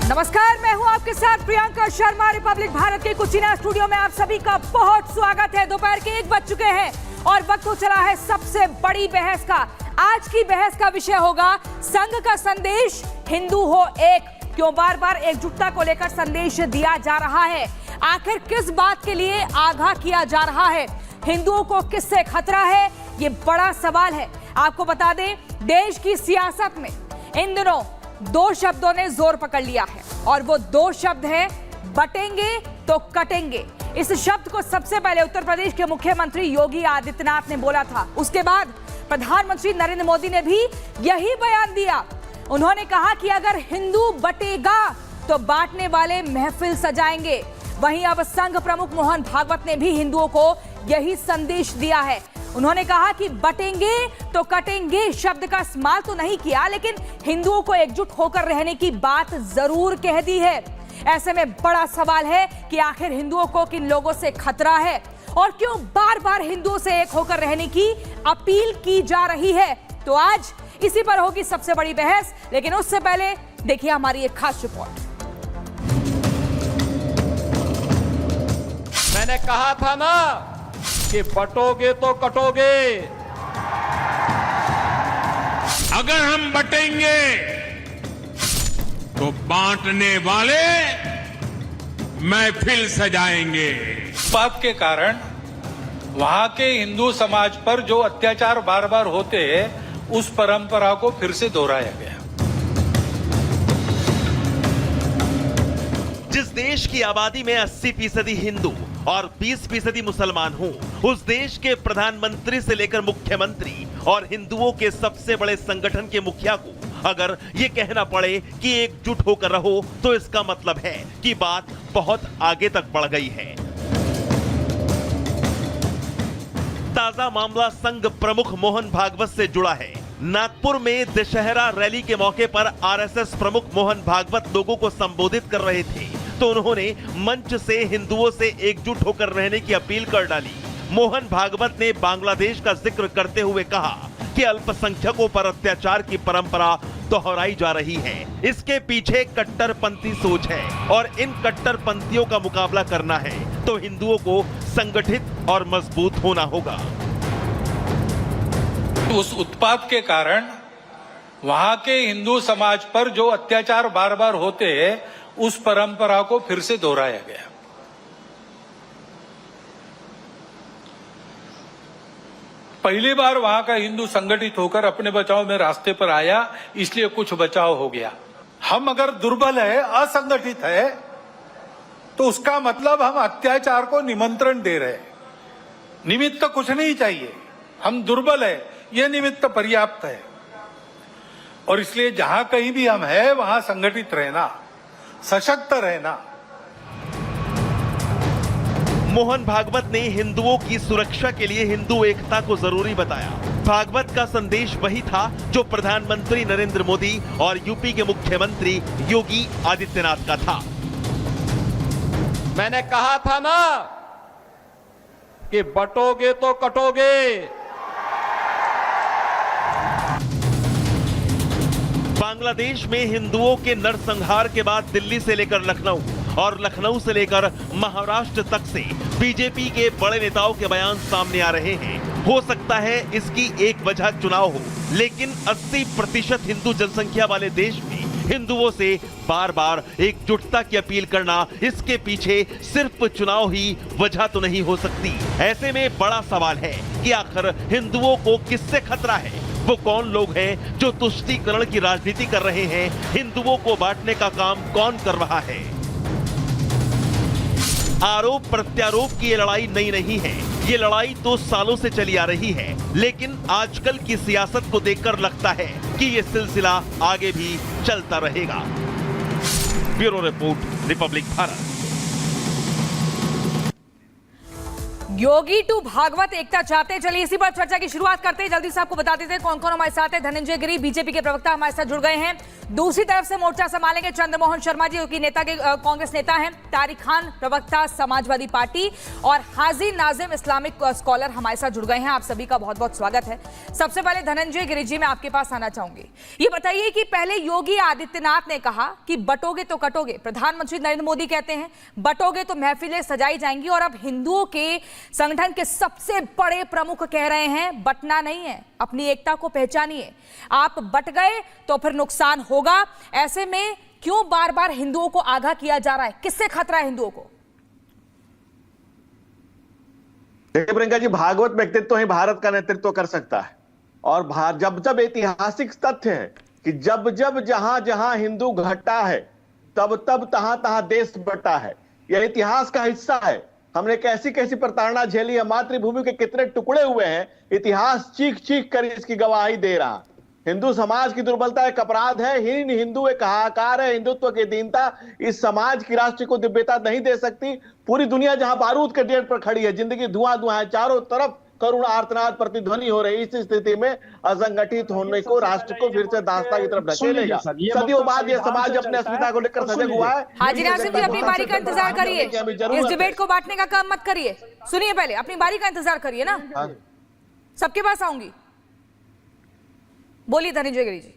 नमस्कार, मैं हूं आपके साथ प्रियंका शर्मा। रिपब्लिक भारत के कुचिना स्टूडियो में आप सभी का बहुत स्वागत है। दोपहर के 1 बज चुके हैं और वक्त हो चला है सबसे बड़ी बहस का। आज की बहस का विषय होगा संघ का संदेश, हिंदू हो एक। क्यों बार बार एकजुटता को लेकर संदेश दिया जा रहा है? आखिर किस बात के लिए आगाह किया जा रहा है? हिंदुओं को किससे खतरा है? ये बड़ा सवाल है। आपको बता दें, देश की सियासत में इन दिनों 2 शब्दों ने जोर पकड़ लिया है और वो 2 शब्द हैं बटेंगे तो कटेंगे। इस शब्द को सबसे पहले उत्तर प्रदेश के मुख्यमंत्री योगी आदित्यनाथ ने बोला था। उसके बाद प्रधानमंत्री नरेंद्र मोदी ने भी यही बयान दिया। उन्होंने कहा कि अगर हिंदू बटेगा तो बांटने वाले महफिल सजाएंगे। वहीं अब संघ प्रमुख मोहन भागवत ने भी हिंदुओं को यही संदेश दिया है। उन्होंने कहा कि बटेंगे तो कटेंगे शब्द का इस्तेमाल तो नहीं किया, लेकिन हिंदुओं को एकजुट होकर रहने की बात जरूर कह दी है। ऐसे में बड़ा सवाल है कि आखिर हिंदुओं को किन लोगों से खतरा है और क्यों बार बार हिंदुओं से एक होकर रहने की अपील की जा रही है। तो आज इसी पर होगी सबसे बड़ी बहस, लेकिन उससे पहले देखिए हमारी एक खास रिपोर्ट। मैंने कहा था ना कि बटोगे तो कटोगे। अगर हम बटेंगे तो बांटने वाले महफिल सजाएंगे। बात के कारण वहां के हिंदू समाज पर जो अत्याचार बार बार होते हैं, उस परंपरा को फिर से दोहराया गया। जिस देश की आबादी में 80% हिंदू और 20% मुसलमान हो, उस देश के प्रधानमंत्री से लेकर मुख्यमंत्री और हिंदुओं के सबसे बड़े संगठन के मुखिया को अगर ये कहना पड़े कि एकजुट होकर रहो, तो इसका मतलब है कि बात बहुत आगे तक बढ़ गई है। ताजा मामला संघ प्रमुख मोहन भागवत से जुड़ा है। नागपुर में दशहरा रैली के मौके पर आरएसएस प्रमुख मोहन भागवत लोगों को संबोधित कर रहे थे, तो उन्होंने मंच से हिंदुओं से एकजुट होकर रहने की अपील कर डाली। मोहन भागवत ने बांग्लादेश का जिक्र करते हुए कहा कि अल्पसंख्यकों पर अत्याचार की परंपरा दोहराई जा रही है। इसके पीछे कट्टरपंथी सोच है और इन कट्टरपंथियों का मुकाबला करना है तो हिंदुओं को संगठित और मजबूत होना होगा। उस उत्पात के कारण वहां के हिंदू समाज पर जो अत्याचार बार बार होते हैं, उस परंपरा को फिर से दोहराया गया। पहली बार वहां का हिंदू संगठित होकर अपने बचाव में रास्ते पर आया, इसलिए कुछ बचाव हो गया। हम अगर दुर्बल है, असंगठित है, तो उसका मतलब हम अत्याचार को निमंत्रण दे रहे हैं। निमित्त कुछ नहीं चाहिए, हम दुर्बल है, यह निमित्त पर्याप्त है। और इसलिए जहां कहीं भी हम हैं, वहां संगठित रहना, सशक्त रहना। मोहन भागवत ने हिंदुओं की सुरक्षा के लिए हिंदू एकता को जरूरी बताया। भागवत का संदेश वही था जो प्रधानमंत्री नरेंद्र मोदी और यूपी के मुख्यमंत्री योगी आदित्यनाथ का था। मैंने कहा था ना कि बटोगे तो कटोगे। बांग्लादेश में हिंदुओं के नरसंहार के बाद दिल्ली से लेकर लखनऊ और लखनऊ से लेकर महाराष्ट्र तक से बीजेपी के बड़े नेताओं के बयान सामने आ रहे हैं। हो सकता है इसकी एक वजह चुनाव हो, लेकिन 80% हिंदू जनसंख्या वाले देश में हिंदुओं से बार बार एकजुटता की अपील करना, इसके पीछे सिर्फ चुनाव ही वजह तो नहीं हो सकती। ऐसे में बड़ा सवाल है कि आखिर हिंदुओं को किससे खतरा है? वो कौन लोग हैं जो तुष्टीकरण की राजनीति कर रहे हैं? हिंदुओं को बांटने का काम कौन कर रहा है? आरोप प्रत्यारोप की ये लड़ाई नई नहीं है। ये लड़ाई तो सालों से चली आ रही है, लेकिन आजकल की सियासत को देखकर लगता है कि ये सिलसिला आगे भी चलता रहेगा। Bureau report, republic Bharat. Yogi टू भागवत एकता चाहते। चलिए इसी पर चर्चा की शुरुआत करते हैं। जल्दी से आपको बता देते हैं कौन कौन हमारे साथ है। धनंजय गिरी बीजेपी के प्रवक्ता हमारे साथ जुड़ गए हैं। दूसरी तरफ से मोर्चा संभालेंगे चंद्रमोहन शर्मा जी, जो कि नेता के कांग्रेस नेता हैं, तारिक खान प्रवक्ता समाजवादी पार्टी, और हाजी नाजिम इस्लामिक स्कॉलर हमारे साथ जुड़ गए हैं। आप सभी का बहुत बहुत स्वागत है। सबसे पहले धनंजय गिरि जी, मैं आपके पास आना चाहूंगी। ये बताइए कि पहले योगी आदित्यनाथ ने कहा कि बटोगे तो कटोगे, प्रधानमंत्री नरेंद्र मोदी कहते हैं बटोगे तो महफिलें सजाई जाएंगी, और अब हिंदुओं के संगठन के सबसे बड़े प्रमुख कह रहे हैं बटना नहीं है, अपनी एकता को पहचानिए। आप बट गए तो फिर नुकसान होगा। ऐसे में क्यों बार बार हिंदुओं को आगाह किया जा रहा है? किससे खतरा है हिंदुओं को? देखिए प्रियंका जी, भागवत व्यक्तित्व ही भारत का नेतृत्व कर सकता है। और जब जब ऐतिहासिक तथ्य है कि जब जब जहां जहां हिंदू घटा है तब तब तहां तहां देश बटा है। यह इतिहास का हिस्सा है। हमने कैसी कैसी प्रताड़ना झेली है, मातृभूमि के कितने टुकड़े हुए हैं, इतिहास चीख चीख कर इसकी गवाही दे रहा। हिंदू समाज की दुर्बलता एक अपराध है, हीन हिंदू एक हाहाकार है, हिंदुत्व की दीनता इस समाज की राष्ट्र को दिव्यता नहीं दे सकती। पूरी दुनिया जहां बारूद के ढेर पर खड़ी है, जिंदगी धुआं धुआं है, चारों तरफ करुण आर्तनाद प्रतिध्वनि हो रही। इस स्थिति में असंगठित होने को राष्ट्र को फिर से दास्ता की तरफ ढकेलेगा। सदियों बाद यह समाज अपने अस्मिता को लेकर सजग हुआ है। हाजी नाजिम जी, अपनी बारी का इंतजार करिए, इस डिबेट को बांटने का काम मत करिए। सुनिए, पहले अपनी बारी का इंतजार करिए ना। सबके पास आऊंगी, बोलिए धनंजय गिरि जी।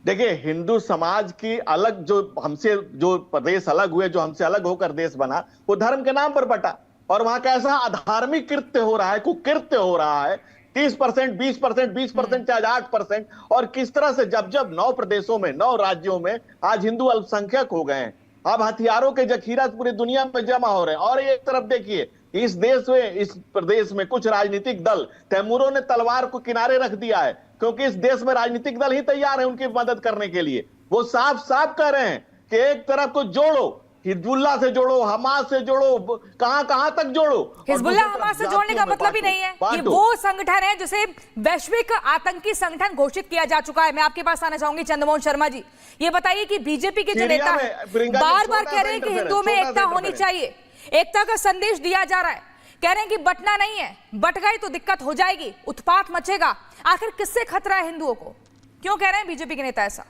देखिए, हिंदू समाज की अलग जो हमसे जो प्रदेश अलग हुए, जो हमसे अलग होकर देश बना, वो धर्म के नाम पर बटा। और वहां कैसा अधार्मिक कृत्य हो रहा है, कुकृत्य हो रहा है। 30%, 20%, 20% चाहे 8%। और किस तरह से जब जब 9 प्रदेशों में, 9 राज्यों में आज हिंदू अल्पसंख्यक हो गए हैं। अब हथियारों के जखीरा पूरी दुनिया में जमा हो रहे हैं। और एक तरफ देखिए, इस देश में, इस प्रदेश में कुछ राजनीतिक दल, तैमूरों ने तलवार को किनारे रख दिया है, क्योंकि इस देश में राजनीतिक दल ही तैयार है उनकी मदद करने के लिए। वो साफ साफ कह रहे हैं कि एक तरफ को जोड़ो, हिजबुल्लाह से जोड़ो, हमास से जोड़ो, कहां तक जोड़ो। हिजबुल्लाह हमास से जोड़ने का मतलब ही नहीं है। ये वो संगठन है जिसे वैश्विक आतंकी संगठन घोषित किया जा चुका है। मैं आपके पास आना चाहूंगी चंद्रमोहन शर्मा जी, ये बताइए कि बीजेपी के जो नेता है बार बार कह रहे हैं कि हिंदुओं में एकता होनी चाहिए, एकता का संदेश दिया जा रहा है, कह रहे हैं कि बटना नहीं है, बट गए तो दिक्कत हो जाएगी, उत्पात मचेगा। आखिर किससे खतरा है हिंदुओं को? क्यों कह रहे हैं बीजेपी के नेता ऐसा?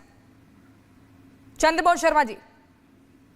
चंद्रमोहन शर्मा जी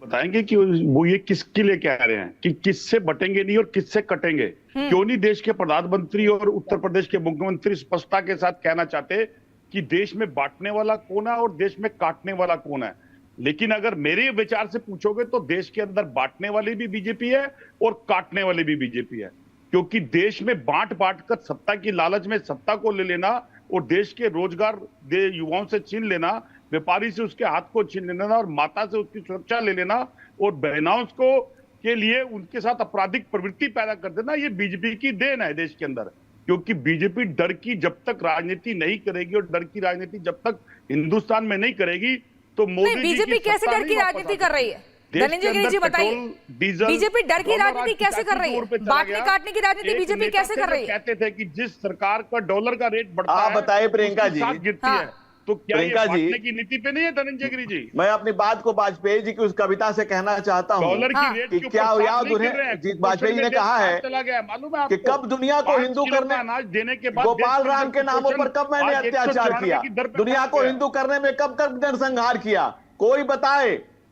बताएंगे कि वो ये किसके लिए कह रहे हैं कि किससे बटेंगे नहीं और किससे कटेंगे। क्यों नहीं देश के प्रधानमंत्री और उत्तर प्रदेश के मुख्यमंत्री स्पष्टता के साथ कहना चाहते कि देश में बांटने वाला कौन है और देश में काटने वाला कौन है। लेकिन अगर मेरे विचार से पूछोगे तो देश के अंदर बांटने वाली भी बीजेपी है और काटने वाली भी बीजेपी है। क्योंकि देश में बांट कर सत्ता की लालच में सत्ता को ले लेना और देश के रोजगार युवाओं से छीन लेना, व्यापारी से उसके हाथ को छीन लेना और माता से उसकी सुरक्षा ले लेना और बहनाओं को के लिए उनके साथ आपराधिक प्रवृत्ति पैदा कर देना, ये बीजेपी की देन है देश के अंदर। क्योंकि बीजेपी डर की जब तक राजनीति नहीं करेगी और डर की राजनीति जब तक हिंदुस्तान में नहीं करेगी तो मोदी बीजेपी कैसे डर की राजनीति कर रही है? धनंजय गिरि जी बताइए, बीजेपी डर की राजनीति कैसे कर रही है? बांटने काटने की राजनीति बीजेपी कैसे कर रही है? कहते थे कि जिस सरकार का डॉलर का रेट बढ़ता है, बताइए प्रियंका जी, गिरती है, तो क्या ये बांटने की नीति पे नहीं है धनंजय गिरि जी? मैं अपनी बात को वाजपेयी जी की उस कविता से कहना चाहता हूँ। डॉलर की रेट कि क्या याद उन्हें वाजपेयी जी ने कहा है कि कब दुनिया को हिंदू करने, अनाज देने के बाद गोपाल राम के नामों पर कब मैंने अत्याचार किया, दुनिया को हिंदू करने में कब कब नरसंहार किया,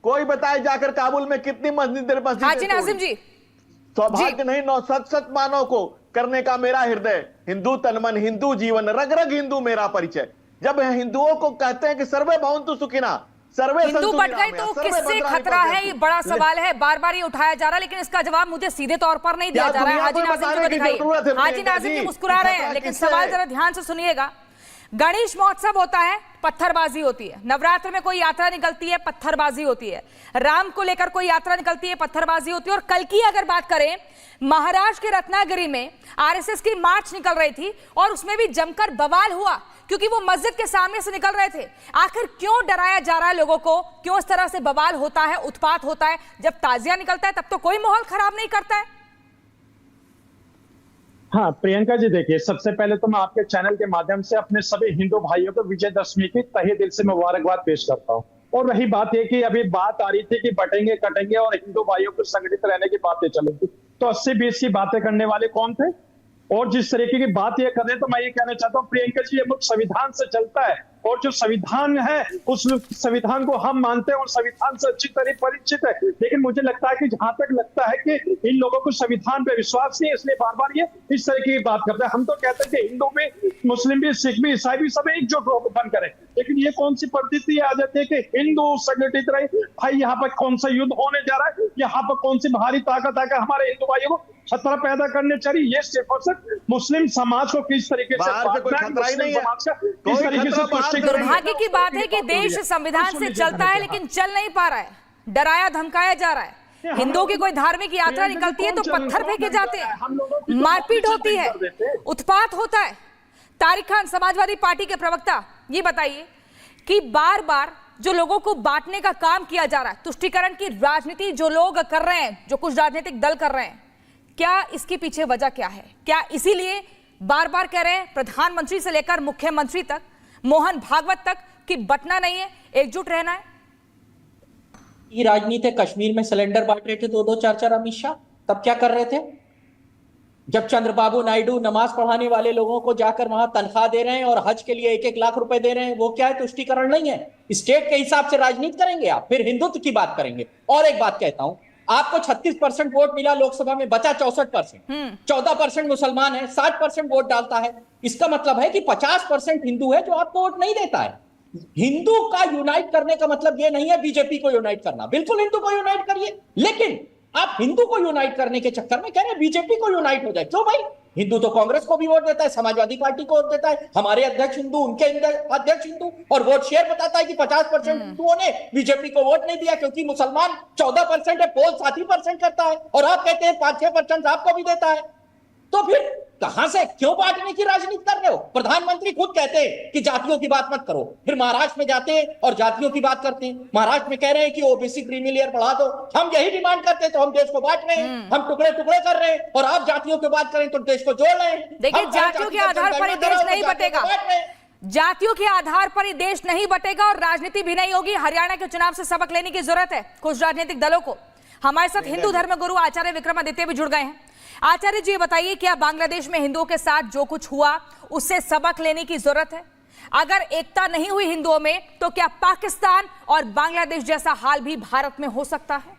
कोई बताए जाकर काबुल में कितनी मस्जिद। हाजी नाजिम जी, सौभाग्य नहीं, 9 मानव को करने का मेरा हृदय, हिंदू तनमन, हिंदू जीवन, रग रग हिंदू मेरा परिचय। जब हिंदुओं को कहते हैं कि सर्वे भवन्तु सुखिनः, सर्वे हिंदू बट गए तो किससे खतरा है? ये बड़ा सवाल है, बार बार ये उठाया जा रहा है, लेकिन इसका जवाब मुझे सीधे तौर पर नहीं दिया जा रहा है। हाजी नाजिम जी को दिखाइए। हाजी नाजिम जी मुस्कुरा रहे हैं, लेकिन सवाल जरा ध्यान से सुनिएगा। गणेश महोत्सव होता है, पत्थरबाजी होती है। नवरात्र में कोई यात्रा निकलती है, पत्थरबाजी होती है। राम को लेकर कोई यात्रा निकलती है, पत्थरबाजी होती है। और कल की अगर बात करें, महाराष्ट्र के रत्नागिरी में आरएसएस की मार्च निकल रही थी और उसमें भी जमकर बवाल हुआ, क्योंकि वो मस्जिद के सामने से निकल रहे थे। आखिर क्यों डराया जा रहा है लोगों को? क्यों इस तरह से बवाल होता है, उत्पात होता है? जब ताजिया निकलता है तब तो कोई माहौल खराब नहीं करता है। हाँ प्रियंका जी, देखिए सबसे पहले तो मैं आपके चैनल के माध्यम से अपने सभी हिंदू भाइयों को विजयदशमी की तहे दिल से मुबारकबाद पेश करता हूँ। और रही बात ये कि अभी बात आ रही थी कि बटेंगे कटेंगे और हिंदू भाइयों को संगठित रहने की बातें चलेंगी, तो 80-20 की बातें करने वाले कौन थे? और जिस तरीके की बात ये कर रहे हैं, तो मैं ये कहना चाहता हूँ प्रियंका जी, ये मुल्क संविधान से चलता है और जो संविधान है उस संविधान को हम मानते हैं और संविधान से अच्छी तरह परिचित है। लेकिन मुझे लगता है कि जहां तक लगता है कि इन लोगों को संविधान पे विश्वास नहीं है, इसलिए बार बार ये इस तरह की बात करते हैं। हम तो कहते हैं कि हिंदू भी, मुस्लिम भी, सिख भी, ईसाई भी सब एकजुट बन करें, लेकिन ये कौन सी परिस्थिति आ जाती है कि हिंदू संगठित रहे। भाई यहाँ पर कौन सा युद्ध होने जा रहा है, यहाँ पर कौन सी भारी ताकत आकर हमारे हिंदू भाइयों को खतरा पैदा करने चाहिए। ये सिर्फ और सिर्फ मुस्लिम समाज को किस तरीके से बाहर से कोई खतरा ही नहीं है, किस तरीके से तुष्टि करें। दुर्भाग्य की बात है कि देश संविधान से चलता है लेकिन चल नहीं पा रहा है, डराया धमकाया जा रहा है। हिंदुओं की कोई धार्मिक यात्रा निकलती है तो पत्थर फेंके जाते हैं, मारपीट होती है, उत्पात होता है। तारिक खान, समाजवादी पार्टी के प्रवक्ता, ये बताइए कि बार बार जो लोगों को बांटने का काम किया जा रहा है, तुष्टीकरण की राजनीति जो लोग कर रहे हैं, जो कुछ राजनीतिक दल कर रहे हैं, क्या इसके पीछे वजह क्या है? क्या इसीलिए बार बार कह रहे हैं प्रधानमंत्री से लेकर मुख्यमंत्री तक, मोहन भागवत तक, कि बटना नहीं है, एकजुट रहना है? ये राजनीति कश्मीर में सिलेंडर बांट रहे थे 2-2 4-4 अमित शाह, तब क्या कर रहे थे? जब चंद्रबाबू नायडू नमाज पढ़ाने वाले लोगों को जाकर वहां तनख्वाह दे रहे हैं और हज के लिए 1-1 लाख रुपए दे रहे हैं, वो क्या है? तुष्टीकरण नहीं है। स्टेट के हिसाब से राजनीति करेंगे आप, फिर हिंदुत्व की बात करेंगे। और एक बात कहता हूं, आपको 36% वोट मिला लोकसभा में, बचा 64%। 14% मुसलमान है, 60% वोट डालता है। इसका मतलब है कि 50% हिंदू है जो आपको वोट नहीं देता है। हिंदू का यूनाइट करने का मतलब यह नहीं है बीजेपी को यूनाइट करना, बिल्कुल हिंदू को यूनाइट करिए, लेकिन आप हिंदू को यूनाइट करने के चक्कर में कह रहे हैं बीजेपी को यूनाइट हो जाए। क्यों भाई? हिंदू तो कांग्रेस को भी वोट देता है, समाजवादी पार्टी को वोट देता है, हमारे अध्यक्ष हिंदू, उनके अध्यक्ष हिंदू, और वोट शेयर बताता है कि 50% हिंदुओं ने बीजेपी को वोट नहीं दिया क्योंकि मुसलमान 14% है, पोल 7% करता है, और आप कहते हैं 5-6% आपको भी देता है। तो फिर कहां से, क्यों बांटने की राजनीति कर रहे हो? प्रधानमंत्री खुद कहते हैं कि जातियों की बात मत करो, फिर महाराष्ट्र में जाते हैं और जातियों की बात करते हैं। महाराष्ट्र में कह रहे हैं कि ओबीसी क्रीमी लेयर बढ़ा दो। हम यही डिमांड करते हैं तो हम देश को बांट रहे हैं, हम टुकड़े टुकड़े कर रहे हैं, और आप जातियों की बात करें तो देश को जोड़ रहे हैं। देखिए, जातियों के आधार पर देश नहीं बटेगा, जातियों के आधार पर देश नहीं बटेगा और राजनीति भी नहीं होगी। हरियाणा के चुनाव से सबक लेने की जरूरत है कुछ राजनीतिक दलों को। हमारे साथ हिंदू धर्म गुरु आचार्य विक्रमादित्य भी जुड़ गए हैं। आचार्य जी, ये बताइए, क्या बांग्लादेश में हिंदुओं के साथ जो कुछ हुआ उससे सबक लेने की जरूरत है? अगर एकता नहीं हुई हिंदुओं में तो क्या पाकिस्तान और बांग्लादेश जैसा हाल भी भारत में हो सकता है?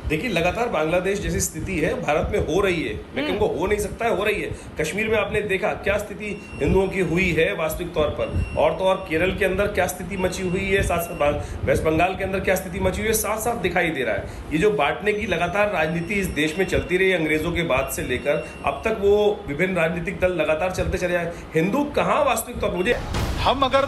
देखिए, लगातार बांग्लादेश जैसी स्थिति है भारत में हो रही है। मैं कहूँगा हो नहीं सकता है, हो रही है। कश्मीर में आपने देखा क्या स्थिति हिंदुओं की हुई है वास्तविक तौर पर, और तो और केरल के अंदर क्या स्थिति मची हुई है, साथ साथ वेस्ट बंगाल के अंदर क्या स्थिति मची हुई है, साफ साफ दिखाई दे रहा है। ये जो बांटने की लगातार राजनीति इस देश में चलती रही अंग्रेजों के बाद से लेकर अब तक, वो विभिन्न राजनीतिक दल लगातार चलते चले आए। हिंदू कहाँ वास्तविक तौर पर, मुझे हम अगर